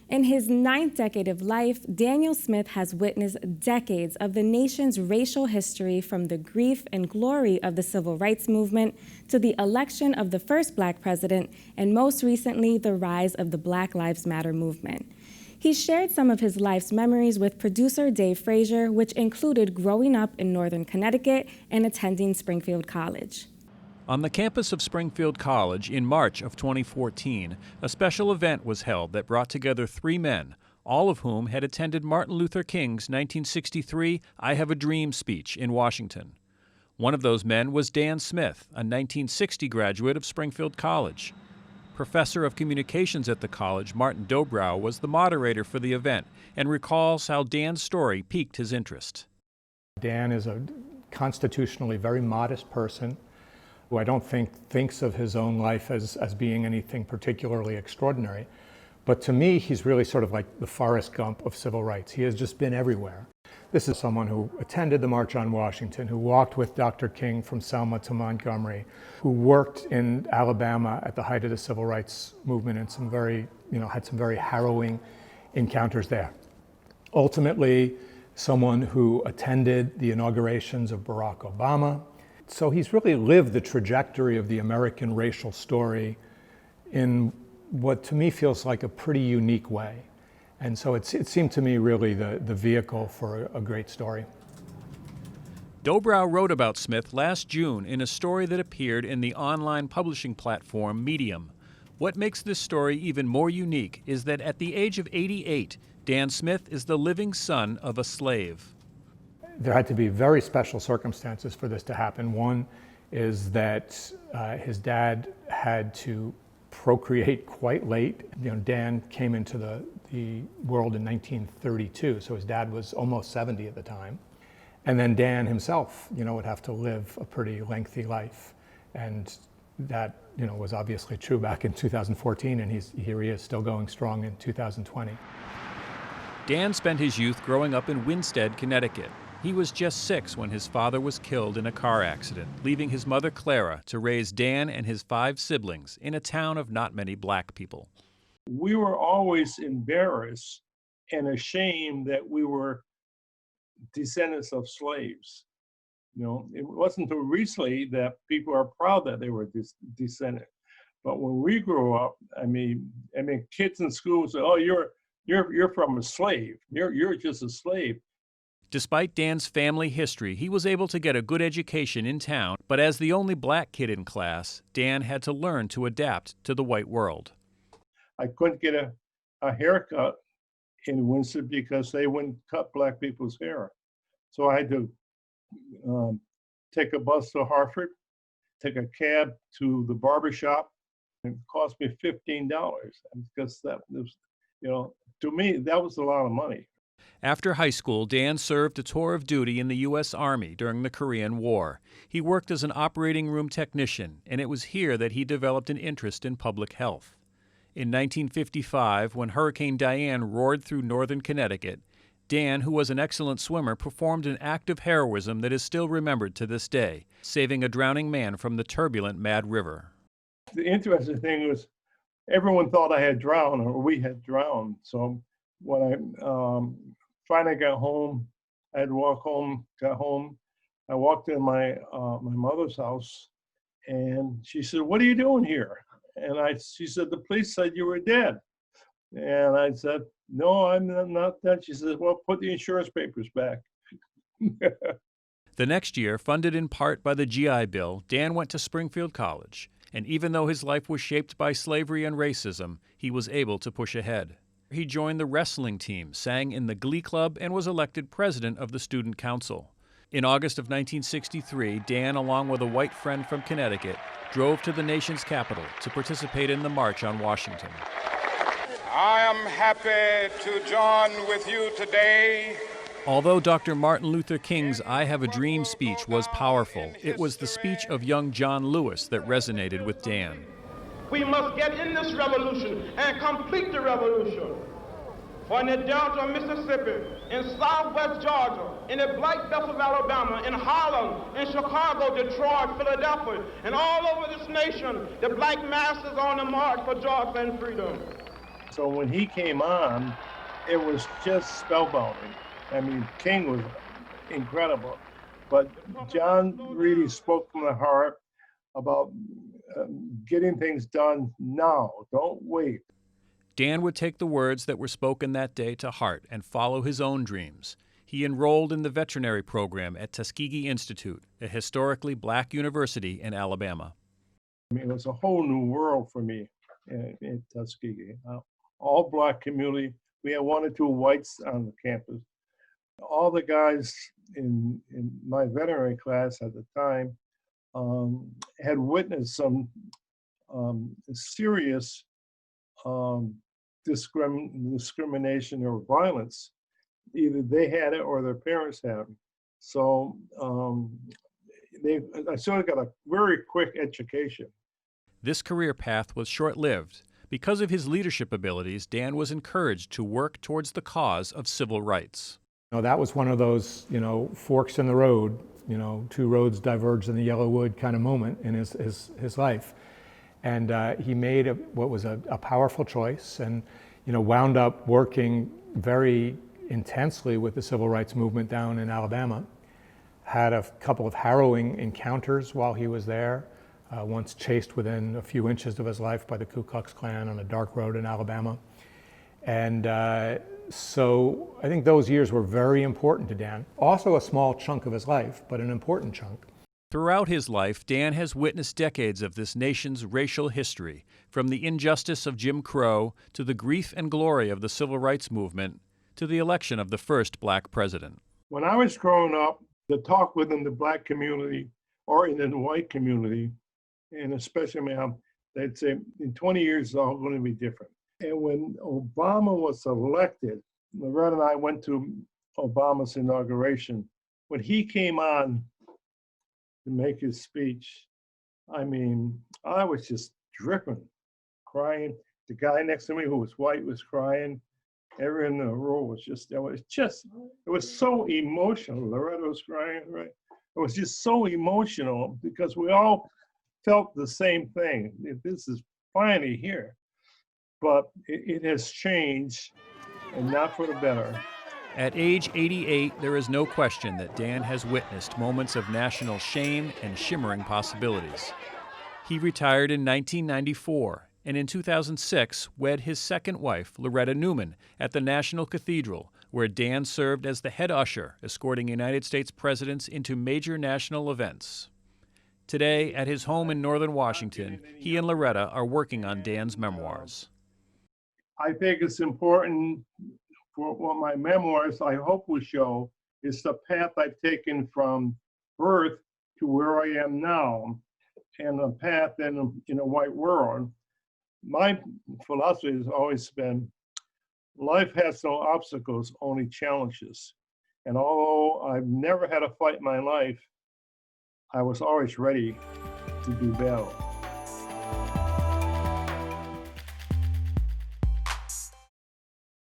In his 9th decade of life, Daniel Smith has witnessed decades of the nation's racial history, from the grief and glory of the civil rights movement to the election of the first Black president, and most recently, the rise of the Black Lives Matter movement. He shared some of his life's memories with producer Dave Frazier, which included growing up in Northern Connecticut and attending Springfield College. On the campus of Springfield College in March of 2014, a special event was held that brought together 3 men, all of whom had attended Martin Luther King's 1963 I Have a Dream speech in Washington. One of those men was Dan Smith, a 1960 graduate of Springfield College. Professor of Communications at the college, Martin Dobrow, was the moderator for the event and recalls how Dan's story piqued his interest. Dan is a constitutionally very modest person who I don't think thinks of his own life as being anything particularly extraordinary. But to me, he's really sort of like the Forrest Gump of civil rights. He has just been everywhere. This is someone who attended the March on Washington, who walked with Dr. King from Selma to Montgomery, who worked in Alabama at the height of the civil rights movement and had some very harrowing encounters there. Ultimately, someone who attended the inaugurations of Barack Obama. So he's really lived the trajectory of the American racial story in what to me feels like a pretty unique way. And so it seemed to me really the vehicle for a great story. Dobrow wrote about Smith last June in a story that appeared in the online publishing platform Medium. What makes this story even more unique is that at the age of 88, Dan Smith is the living son of a slave. There had to be very special circumstances for this to happen. One is that his dad had to procreate quite late. Dan came into the world in 1932, so his dad was almost 70 at the time. And then Dan himself, would have to live a pretty lengthy life. And that, was obviously true back in 2014, and here he is still going strong in 2020. Dan spent his youth growing up in Winsted, Connecticut. He was just 6 when his father was killed in a car accident, leaving his mother Clara to raise Dan and his 5 siblings in a town of not many Black people. We were always embarrassed and ashamed that we were descendants of slaves. It wasn't until recently that people are proud that they were descendants. But when we grew up, kids in school say, "Oh, you're from a slave. You're just a slave." Despite Dan's family history, he was able to get a good education in town, but as the only Black kid in class, Dan had to learn to adapt to the white world. I couldn't get a haircut in Windsor because they wouldn't cut Black people's hair. So I had to take a bus to Hartford, take a cab to the barber shop. It cost me $15 because that was, to me, that was a lot of money. After high school, Dan served a tour of duty in the U.S. Army during the Korean War. He worked as an operating room technician, and it was here that he developed an interest in public health. In 1955, when Hurricane Diane roared through northern Connecticut, Dan, who was an excellent swimmer, performed an act of heroism that is still remembered to this day, saving a drowning man from the turbulent Mad River. The interesting thing was everyone thought I had drowned, or we had drowned. So when I finally got home, I had to walk home, got home. I walked in my mother's house, and she said, "What are you doing here?" And she said, "The police said you were dead." And I said, "No, I'm not dead." She said, "Well, put the insurance papers back." The next year, funded in part by the GI Bill, Dan went to Springfield College. And even though his life was shaped by slavery and racism, he was able to push ahead. He joined the wrestling team, sang in the Glee Club, and was elected president of the Student Council. In August of 1963, Dan, along with a white friend from Connecticut, drove to the nation's capital to participate in the March on Washington. I am happy to join with you today. Although Dr. Martin Luther King's I Have a Dream speech was powerful, it was the speech of young John Lewis that resonated with Dan. We must get in this revolution and complete the revolution. For in the Delta of Mississippi, in southwest Georgia, in the Black Belt of Alabama, in Harlem, in Chicago, Detroit, Philadelphia, and all over this nation, the black masses are on the march for joy and freedom. So when he came on, it was just spellbounding. I mean, King was incredible, but John really spoke from the heart about getting things done now. Don't wait. Dan would take the words that were spoken that day to heart and follow his own dreams. He enrolled in the veterinary program at Tuskegee Institute, a historically black university in Alabama. I mean, it was a whole new world for me in Tuskegee. All black community. We had one or two whites on the campus. All the guys in my veterinary class at the time had witnessed some serious discrimination or violence. Either they had it or their parents had it. So I sort of got a very quick education. This career path was short-lived. Because of his leadership abilities, Dan was encouraged to work towards the cause of civil rights. That was one of those, forks in the road, two roads diverged in the yellow wood kind of moment in his life. And he made what was a powerful choice and, wound up working very intensely with the civil rights movement down in Alabama. Had a couple of harrowing encounters while he was there. Once chased within a few inches of his life by the Ku Klux Klan on a dark road in Alabama. And so I think those years were very important to Dan. Also a small chunk of his life, but an important chunk. Throughout his life, Dan has witnessed decades of this nation's racial history, from the injustice of Jim Crow to the grief and glory of the civil rights movement to the election of the first black president. When I was growing up, the talk within the black community or in the white community, and especially they'd say in 20 years it's all going to be different. And when Obama was elected, Loretta and I went to Obama's inauguration. When he came on to make his speech, I mean, I was just dripping, crying. The guy next to me who was white was crying. Everyone in the row was it was so emotional. Loretta was crying, right? It was just so emotional because we all felt the same thing. This is finally here. But it has changed, and not for the better. At age 88, there is no question that Dan has witnessed moments of national shame and shimmering possibilities. He retired in 1994, and in 2006 wed his second wife, Loretta Newman, at the National Cathedral, where Dan served as the head usher, escorting United States presidents into major national events. Today, at his home in northern Washington, he and Loretta are working on Dan's memoirs. I think it's important for what my memoirs, I hope, will show is the path I've taken from birth to where I am now, and a path in a white world. My philosophy has always been, life has no obstacles, only challenges. And although I've never had a fight in my life, I was always ready to do battle.